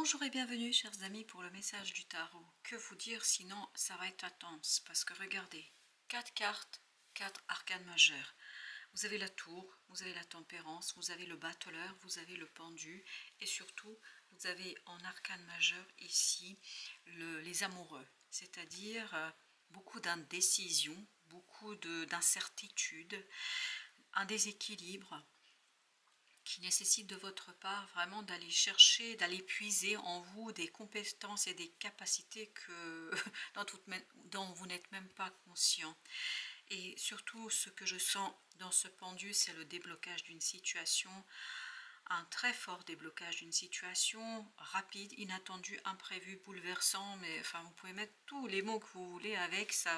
Bonjour et bienvenue chers amis pour le message du tarot. Que vous dire sinon ça va être intense parce que regardez, 4 cartes, 4 arcanes majeures. Vous avez la tour, vous avez la tempérance, vous avez le battleur, vous avez le pendu et surtout vous avez en arcane majeur ici les amoureux. C'est-à-dire beaucoup d'indécision, beaucoup d'incertitude, un déséquilibre qui nécessite de votre part vraiment d'aller chercher, d'aller puiser en vous des compétences et des capacités dont vous n'êtes même pas conscient. Et surtout, ce que je sens dans ce pendu, c'est le déblocage d'une situation, un très fort déblocage d'une situation, rapide, inattendu, imprévu, bouleversant, mais enfin vous pouvez mettre tous les mots que vous voulez avec, ça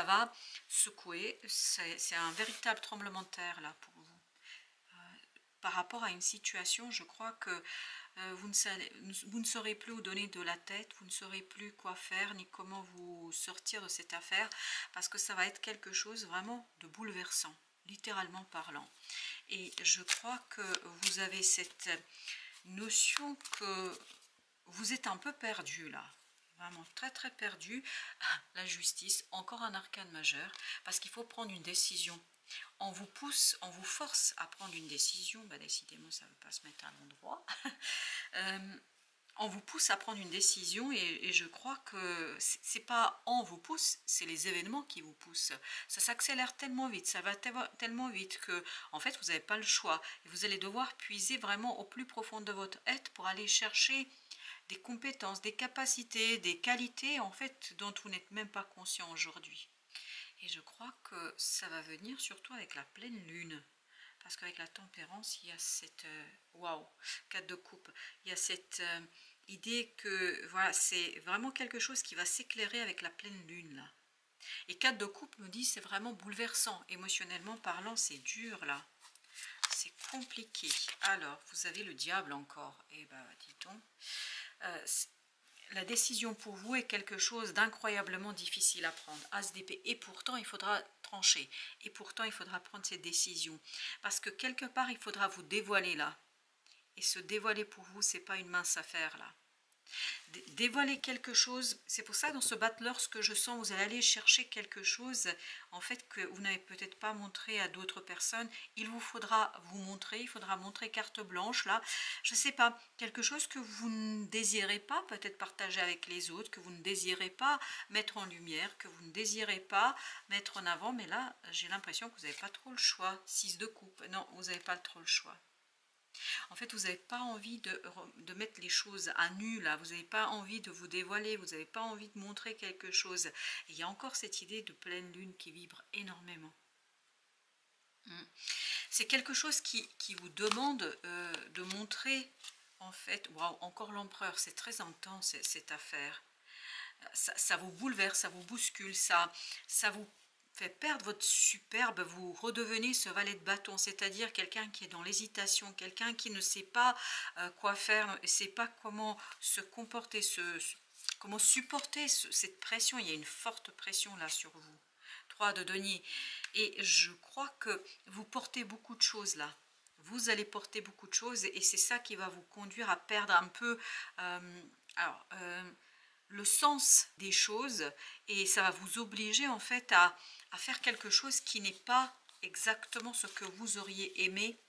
va secouer, c'est un véritable tremblement de terre là pour vous. Par rapport à une situation, je crois que vous ne saurez plus où donner de la tête, vous ne saurez plus quoi faire, ni comment vous sortir de cette affaire, parce que ça va être quelque chose vraiment de bouleversant, littéralement parlant. Et je crois que vous avez cette notion que vous êtes un peu perdu là, vraiment très très perdu. La justice, encore un arcane majeur, parce qu'il faut prendre une décision. On vous pousse, on vous force à prendre une décision, bah décidément ça ne veut pas se mettre à l'endroit. On vous pousse à prendre une décision et je crois que c'est pas on vous pousse, c'est les événements qui vous poussent. Ça s'accélère tellement vite, ça va tellement vite que en fait vous n'avez pas le choix. Et vous allez devoir puiser vraiment au plus profond de votre être pour aller chercher des compétences, des capacités, des qualités en fait dont vous n'êtes même pas conscient aujourd'hui. Et je crois que ça va venir surtout avec la pleine lune. Parce qu'avec la tempérance, il y a cette... waouh, 4 de coupe. Il y a cette idée que voilà, c'est vraiment quelque chose qui va s'éclairer avec la pleine lune là. Et 4 de coupe me dit c'est vraiment bouleversant. Émotionnellement parlant, c'est dur là. C'est compliqué. Alors, vous avez le diable encore. Eh ben, dit-on. La décision pour vous est quelque chose d'incroyablement difficile à prendre, As d'épée, et pourtant il faudra trancher, et pourtant il faudra prendre cette décision, parce que quelque part il faudra vous dévoiler là, et se dévoiler pour vous c'est pas une mince affaire là. Dévoiler quelque chose, c'est pour ça dans ce battleur, ce que je sens, vous allez aller chercher quelque chose en fait que vous n'avez peut-être pas montré à d'autres personnes. Il vous faudra vous montrer, il faudra montrer carte blanche là, je sais pas, quelque chose que vous ne désirez pas peut-être partager avec les autres, que vous ne désirez pas mettre en lumière, que vous ne désirez pas mettre en avant, mais là j'ai l'impression que vous n'avez pas trop le choix. 6 de coupe, non, vous n'avez pas trop le choix. En fait, vous n'avez pas envie de mettre les choses à nu, là. Vous n'avez pas envie de vous dévoiler, vous n'avez pas envie de montrer quelque chose. Et il y a encore cette idée de pleine lune qui vibre énormément. C'est quelque chose qui vous demande de montrer, en fait, waouh, encore l'empereur, c'est très intense cette affaire. Ça vous bouleverse, ça vous bouscule, ça vous fait perdre votre superbe, vous redevenez ce valet de bâton, c'est-à-dire quelqu'un qui est dans l'hésitation, quelqu'un qui ne sait pas quoi faire, ne sait pas comment se comporter, comment supporter cette pression. Il y a une forte pression là sur vous. 3 de denier. Et je crois que vous portez beaucoup de choses là. Vous allez porter beaucoup de choses et c'est ça qui va vous conduire à perdre un peu... le sens des choses et ça va vous obliger en fait à faire quelque chose qui n'est pas exactement ce que vous auriez aimé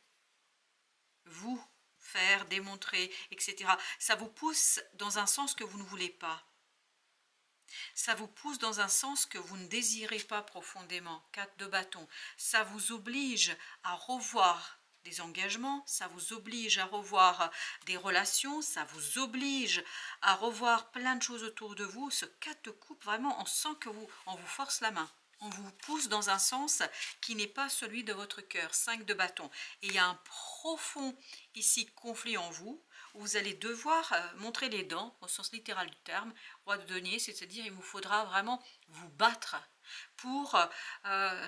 vous faire, démontrer, etc. Ça vous pousse dans un sens que vous ne voulez pas. Ça vous pousse dans un sens que vous ne désirez pas profondément. 4 de bâton. Ça vous oblige à revoir des engagements, ça vous oblige à revoir des relations, ça vous oblige à revoir plein de choses autour de vous. Ce 4 de coupe, vraiment, on sent que on vous force la main. On vous pousse dans un sens qui n'est pas celui de votre cœur. 5 de bâton. Et il y a un profond, ici, conflit en vous, où vous allez devoir montrer les dents, au sens littéral du terme, roi de denier, c'est-à-dire il vous faudra vraiment vous battre pour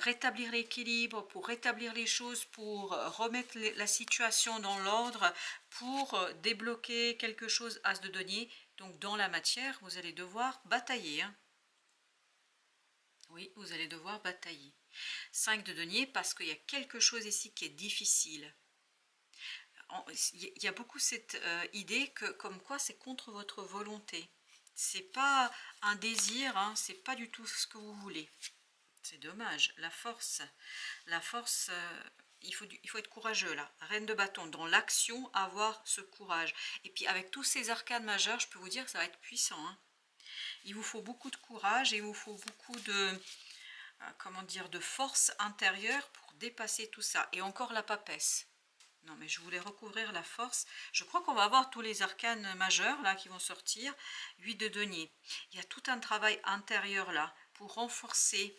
rétablir l'équilibre, pour rétablir les choses, pour remettre la situation dans l'ordre, pour débloquer quelque chose, as de denier. Donc dans la matière, vous allez devoir batailler. Hein. Oui, vous allez devoir batailler. 5 de denier parce qu'il y a quelque chose ici qui est difficile. il y a beaucoup cette idée que comme quoi c'est contre votre volonté. C'est pas un désir, hein, c'est pas du tout ce que vous voulez. C'est dommage. La force, il faut être courageux là. Reine de bâton, dans l'action, avoir ce courage. Et puis avec tous ces arcanes majeures, je peux vous dire que ça va être puissant, hein. Il vous faut beaucoup de courage et il vous faut beaucoup de, comment dire, de force intérieure pour dépasser tout ça. Et encore la papesse. Non, mais je voulais recouvrir la force. Je crois qu'on va avoir tous les arcanes majeurs là qui vont sortir. 8 de denier. Il y a tout un travail intérieur là pour renforcer.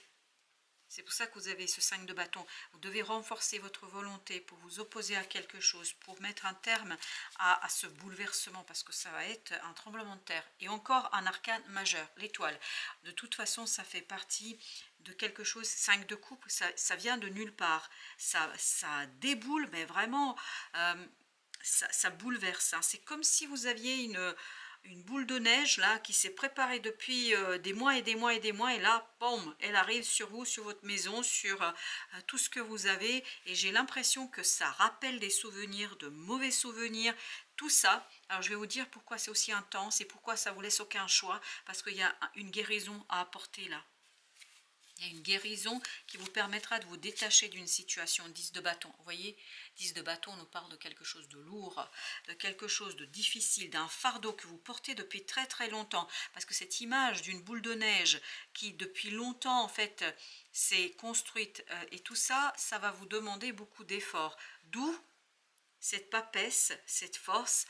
C'est pour ça que vous avez ce 5 de bâton. Vous devez renforcer votre volonté pour vous opposer à quelque chose, pour mettre un terme à ce bouleversement, parce que ça va être un tremblement de terre. Et encore un arcane majeur, l'étoile. De toute façon, ça fait partie de quelque chose, 5 de coupe, ça vient de nulle part. Ça déboule, mais vraiment, ça bouleverse. Hein. C'est comme si vous aviez une boule de neige là qui s'est préparée depuis des mois et des mois et des mois, et là, boum, elle arrive sur vous, sur votre maison, sur tout ce que vous avez, et j'ai l'impression que ça rappelle des souvenirs, de mauvais souvenirs, tout ça. Alors je vais vous dire pourquoi c'est aussi intense et pourquoi ça vous laisse aucun choix, parce qu'il y a une guérison à apporter là. Il y a une guérison qui vous permettra de vous détacher d'une situation. 10 de bâton, vous voyez, 10 de bâton nous parle de quelque chose de lourd, de quelque chose de difficile, d'un fardeau que vous portez depuis très très longtemps. Parce que cette image d'une boule de neige qui depuis longtemps en fait s'est construite, et tout ça, ça va vous demander beaucoup d'efforts. D'où cette papesse, cette force.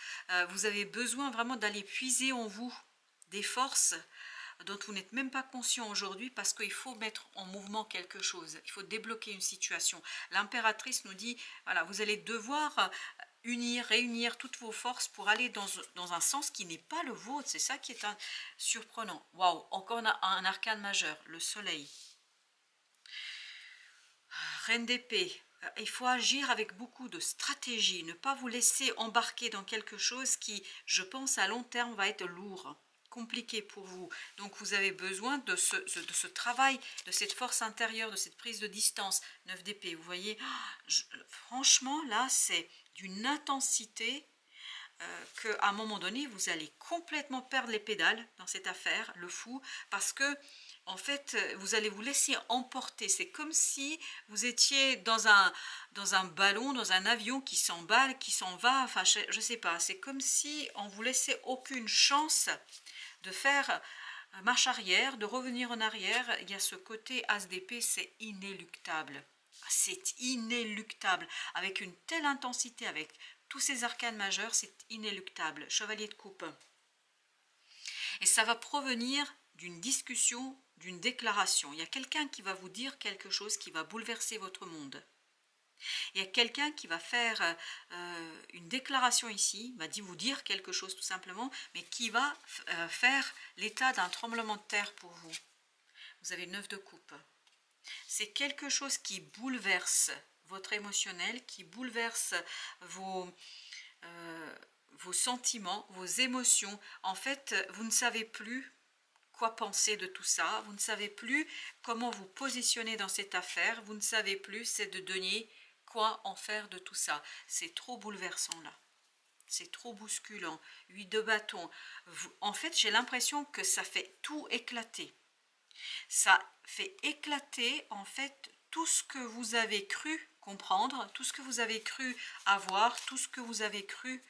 Vous avez besoin vraiment d'aller puiser en vous des forces dont vous n'êtes même pas conscient aujourd'hui, parce qu'il faut mettre en mouvement quelque chose, il faut débloquer une situation. L'impératrice nous dit, voilà, vous allez devoir réunir toutes vos forces pour aller dans un sens qui n'est pas le vôtre. C'est ça qui est surprenant. Waouh, encore un arcane majeur, le soleil. Reine d'épée. Il faut agir avec beaucoup de stratégie, ne pas vous laisser embarquer dans quelque chose qui, je pense, à long terme va être lourd, compliqué pour vous. Donc vous avez besoin de ce travail, de cette force intérieure, de cette prise de distance. 9 d'épée, vous voyez, franchement là c'est d'une intensité qu'à un moment donné vous allez complètement perdre les pédales dans cette affaire, le fou, parce que en fait vous allez vous laisser emporter. C'est comme si vous étiez dans un ballon, dans un avion qui s'emballe, qui s'en va, enfin je sais pas, c'est comme si on vous laissait aucune chance de faire marche arrière, de revenir en arrière. Il y a ce côté as d'épée, c'est inéluctable. C'est inéluctable. Avec une telle intensité, avec tous ces arcanes majeurs, c'est inéluctable. Chevalier de coupe. Et ça va provenir d'une discussion, d'une déclaration. Il y a quelqu'un qui va vous dire quelque chose qui va bouleverser votre monde. Il y a quelqu'un qui va faire une déclaration ici, va vous dire quelque chose tout simplement, mais qui va faire l'état d'un tremblement de terre pour vous. Vous avez 9 de coupe. C'est quelque chose qui bouleverse votre émotionnel, qui bouleverse vos sentiments, vos émotions. En fait, vous ne savez plus quoi penser de tout ça, vous ne savez plus comment vous positionner dans cette affaire, vous ne savez plus, c'est de donner quoi en faire de tout ça. C'est trop bouleversant là, c'est trop bousculant. 8 de bâton, en fait j'ai l'impression que ça fait tout éclater. Ça fait éclater en fait tout ce que vous avez cru comprendre, tout ce que vous avez cru avoir, tout ce que vous avez cru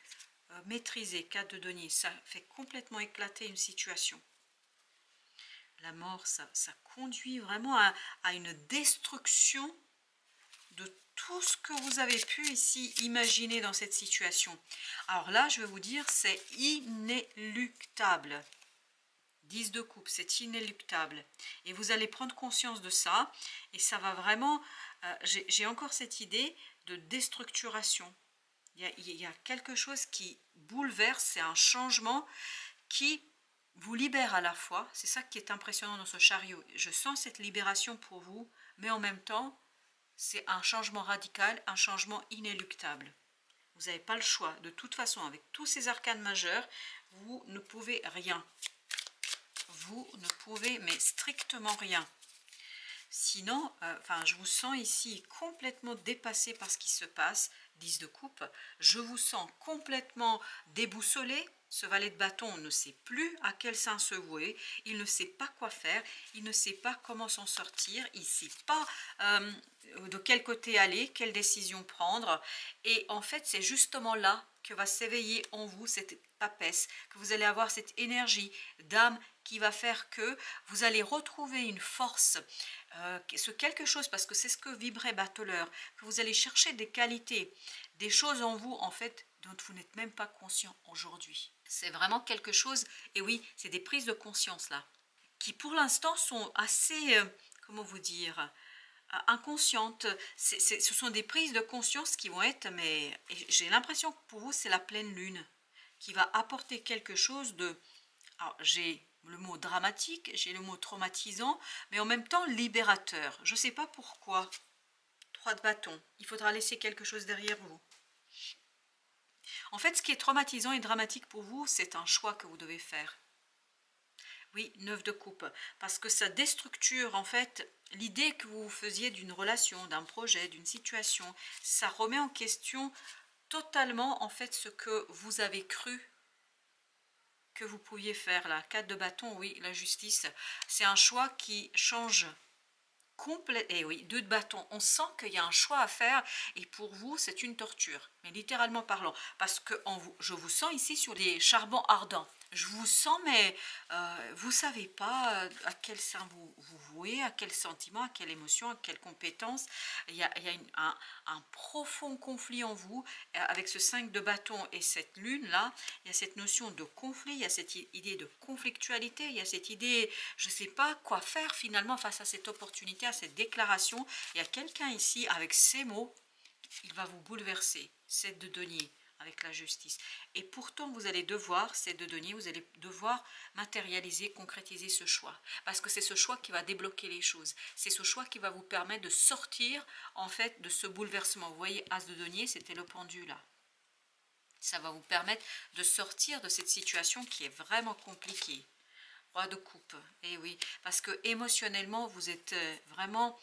maîtriser. 4 de denier, ça fait complètement éclater une situation. La mort, ça conduit vraiment à une destruction de tout ce que vous avez pu ici imaginer dans cette situation. Alors là, je vais vous dire, c'est inéluctable. 10 de coupe, c'est inéluctable. Et vous allez prendre conscience de ça. Et ça va vraiment... j'ai encore cette idée de déstructuration. Il y a quelque chose qui bouleverse, c'est un changement qui vous libère à la fois. C'est ça qui est impressionnant dans ce chariot. Je sens cette libération pour vous, mais en même temps, c'est un changement radical, un changement inéluctable. Vous n'avez pas le choix. De toute façon, avec tous ces arcanes majeurs, vous ne pouvez rien. Vous ne pouvez, mais strictement rien. Sinon, enfin, je vous sens ici complètement dépassé par ce qui se passe. 10 de coupe, je vous sens complètement déboussolé. Ce valet de bâton ne sait plus à quel sein se vouer, il ne sait pas quoi faire, il ne sait pas comment s'en sortir, il ne sait pas de quel côté aller, quelle décision prendre. Et en fait, c'est justement là que va s'éveiller en vous cette papesse, que vous allez avoir cette énergie d'âme qui va faire que vous allez retrouver une force, ce quelque chose, parce que c'est ce que vibrait Battleur, que vous allez chercher des qualités, des choses en vous en fait dont vous n'êtes même pas conscient aujourd'hui. C'est vraiment quelque chose, et oui, c'est des prises de conscience là, qui pour l'instant sont assez, comment vous dire, inconscientes. Ce sont des prises de conscience qui vont être, mais j'ai l'impression que pour vous c'est la pleine lune qui va apporter quelque chose de, alors j'ai le mot dramatique, j'ai le mot traumatisant, mais en même temps libérateur. Je ne sais pas pourquoi. 3 de bâton, il faudra laisser quelque chose derrière vous. En fait, ce qui est traumatisant et dramatique pour vous, c'est un choix que vous devez faire. Oui, 9 de coupe, parce que ça déstructure en fait l'idée que vous faisiez d'une relation, d'un projet, d'une situation. Ça remet en question totalement en fait ce que vous avez cru que vous pouviez faire là. 4 de bâton, oui, la justice, c'est un choix qui change complètement. Et oui, 2 de bâton, on sent qu'il y a un choix à faire et pour vous c'est une torture, mais littéralement parlant, parce que je vous sens ici sur des charbons ardents. Je vous sens, mais vous ne savez pas à quel sein vous vouez, à quel sentiment, à quelle émotion, à quelle compétence. Il y a un profond conflit en vous, avec ce 5 de bâton et cette lune-là. Il y a cette notion de conflit, il y a cette idée de conflictualité, il y a cette idée, je ne sais pas quoi faire finalement face à cette opportunité, à cette déclaration. Il y a quelqu'un ici, avec ces mots, il va vous bouleverser. 7 de denier avec la justice. Et pourtant, vous allez devoir, 7 de denier, vous allez devoir matérialiser, concrétiser ce choix. Parce que c'est ce choix qui va débloquer les choses. C'est ce choix qui va vous permettre de sortir, en fait, de ce bouleversement. Vous voyez, as de denier, c'était le pendu, là. Ça va vous permettre de sortir de cette situation qui est vraiment compliquée. Roi de coupe, et oui, parce que émotionnellement, vous êtes vraiment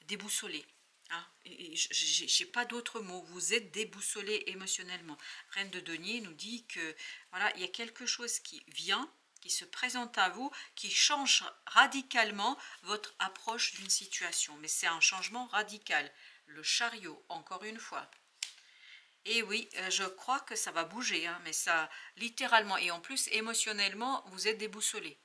déboussolé. Hein, j'ai pas d'autres mots, vous êtes déboussolé émotionnellement. Reine de denier nous dit que voilà, il y a quelque chose qui vient, qui se présente à vous, qui change radicalement votre approche d'une situation. Mais c'est un changement radical. Le chariot, encore une fois. Et oui, je crois que ça va bouger, hein, mais ça, littéralement, et en plus, émotionnellement, vous êtes déboussolé.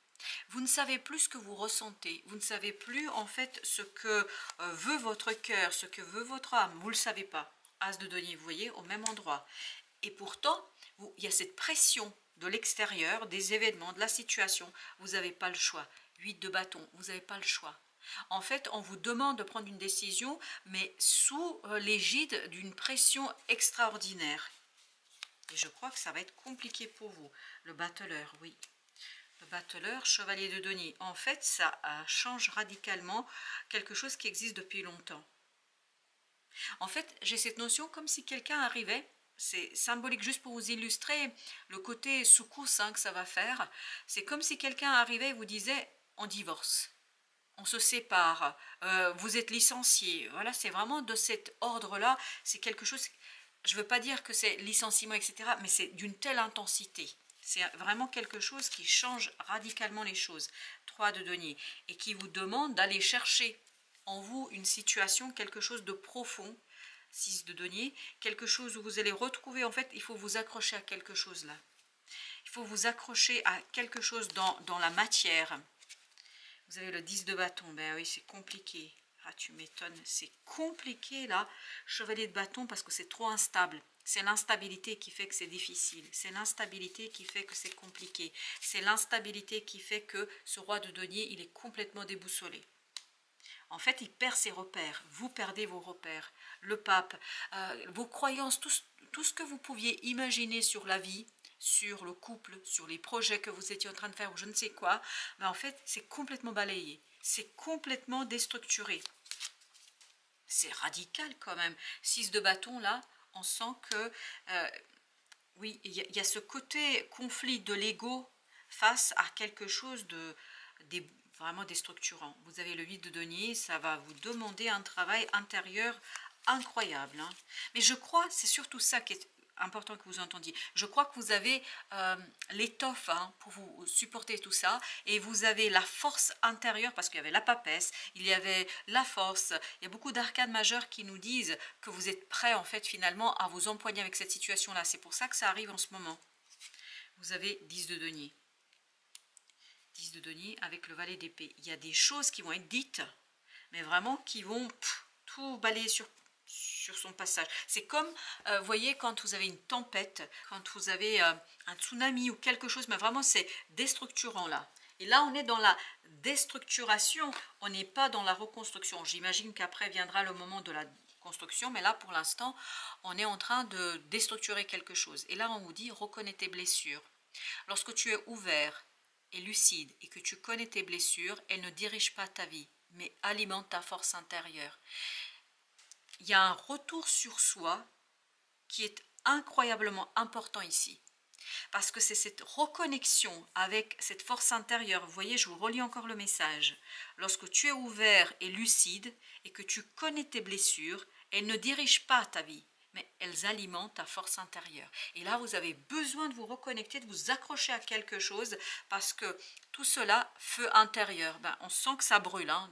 Vous ne savez plus ce que vous ressentez, vous ne savez plus en fait ce que veut votre cœur, ce que veut votre âme, vous ne le savez pas. As de denier, vous voyez, au même endroit. Et pourtant, il y a cette pression de l'extérieur, des événements, de la situation, vous n'avez pas le choix. 8 de bâton, vous n'avez pas le choix. En fait, on vous demande de prendre une décision, mais sous l'égide d'une pression extraordinaire. Et je crois que ça va être compliqué pour vous. Le battleur, oui. Le battleur, chevalier de denier. En fait, ça change radicalement quelque chose qui existe depuis longtemps. En fait, j'ai cette notion comme si quelqu'un arrivait, c'est symbolique juste pour vous illustrer le côté secousse que ça va faire. C'est comme si quelqu'un arrivait et vous disait, on divorce. On se sépare, vous êtes licencié. Voilà, c'est vraiment de cet ordre-là. C'est quelque chose, je ne veux pas dire que c'est licenciement, etc., mais c'est d'une telle intensité. C'est vraiment quelque chose qui change radicalement les choses. 3 de denier. Et qui vous demande d'aller chercher en vous une situation, quelque chose de profond. 6 de denier. Quelque chose où vous allez retrouver, en fait, il faut vous accrocher à quelque chose là. Il faut vous accrocher à quelque chose dans la matière. Vous avez le 10 de bâton, ben oui, c'est compliqué. Ah, tu m'étonnes, c'est compliqué là, chevalier de bâton, parce que c'est trop instable. C'est l'instabilité qui fait que c'est difficile. C'est l'instabilité qui fait que c'est compliqué. C'est l'instabilité qui fait que ce roi de denier, il est complètement déboussolé. En fait, il perd ses repères. Vous perdez vos repères. Le pape, vos croyances, tout ce que vous pouviez imaginer sur la vie, sur le couple, sur les projets que vous étiez en train de faire ou je ne sais quoi, mais en fait, c'est complètement balayé. C'est complètement déstructuré. C'est radical quand même. 6 de bâton, là, on sent que, oui, il y a ce côté conflit de l'ego face à quelque chose de vraiment déstructurant. Vous avez le 8 de denier, ça va vous demander un travail intérieur incroyable, hein. Mais je crois, c'est surtout ça qui est important que vous entendiez. Je crois que vous avez l'étoffe, hein, pour vous supporter tout ça, et vous avez la force intérieure, parce qu'il y avait la papesse, il y avait la force, il y a beaucoup d'arcanes majeures qui nous disent que vous êtes prêts en fait finalement à vous empoigner avec cette situation-là. C'est pour ça que ça arrive en ce moment. Vous avez 10 de denier. 10 de denier avec le valet d'épée. Il y a des choses qui vont être dites, mais vraiment qui vont tout balayer sur son passage. C'est comme, vous voyez, quand vous avez une tempête, quand vous avez un tsunami ou quelque chose, mais vraiment c'est déstructurant là. Et là, on est dans la déstructuration, on n'est pas dans la reconstruction. J'imagine qu'après viendra le moment de la construction, mais là, pour l'instant, on est en train de déstructurer quelque chose. Et là, on vous dit, reconnais tes blessures. Lorsque tu es ouvert et lucide et que tu connais tes blessures, elles ne dirigent pas ta vie, mais alimentent ta force intérieure. Il y a un retour sur soi qui est incroyablement important ici. Parce que c'est cette reconnexion avec cette force intérieure. Vous voyez, je vous relis encore le message. Lorsque tu es ouvert et lucide et que tu connais tes blessures, elles ne dirigent pas ta vie, mais elles alimentent ta force intérieure. Et là, vous avez besoin de vous reconnecter, de vous accrocher à quelque chose, parce que tout cela, feu intérieur, on sent que ça brûle, hein,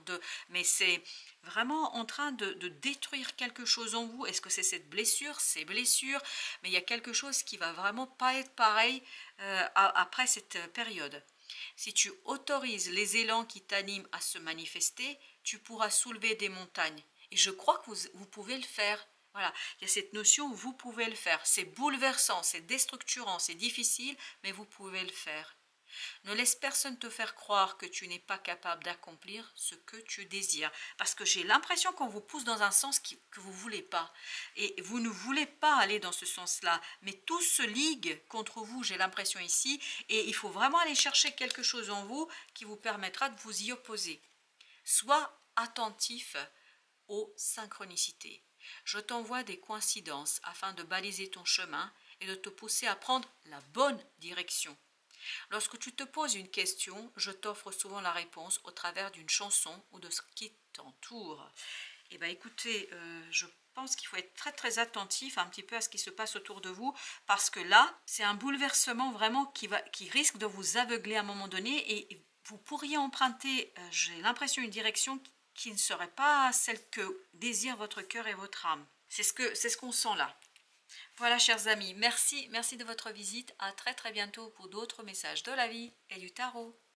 mais c'est vraiment en train de détruire quelque chose en vous. Est-ce que c'est cette blessure, ces blessures? Mais il y a quelque chose qui va vraiment pas être pareil après cette période. Si tu autorises les élans qui t'animent à se manifester, tu pourras soulever des montagnes. Et je crois que vous pouvez le faire. Voilà, il y a cette notion, vous pouvez le faire. C'est bouleversant, c'est déstructurant, c'est difficile, mais vous pouvez le faire. Ne laisse personne te faire croire que tu n'es pas capable d'accomplir ce que tu désires. Parce que j'ai l'impression qu'on vous pousse dans un sens que vous ne voulez pas. Et vous ne voulez pas aller dans ce sens-là. Mais tout se ligue contre vous, j'ai l'impression ici. Et il faut vraiment aller chercher quelque chose en vous qui vous permettra de vous y opposer. Sois attentif aux synchronicités. Je t'envoie des coïncidences afin de baliser ton chemin et de te pousser à prendre la bonne direction. Lorsque tu te poses une question, je t'offre souvent la réponse au travers d'une chanson ou de ce qui t'entoure. Eh bien écoutez, je pense qu'il faut être très très attentif un petit peu à ce qui se passe autour de vous, parce que là, c'est un bouleversement vraiment qui risque de vous aveugler à un moment donné, et vous pourriez emprunter, j'ai l'impression, une direction qui ne serait pas celle que désire votre cœur et votre âme. C'est ce qu'on sent là. Voilà, chers amis, merci de votre visite. À très très bientôt pour d'autres messages de la vie et du tarot.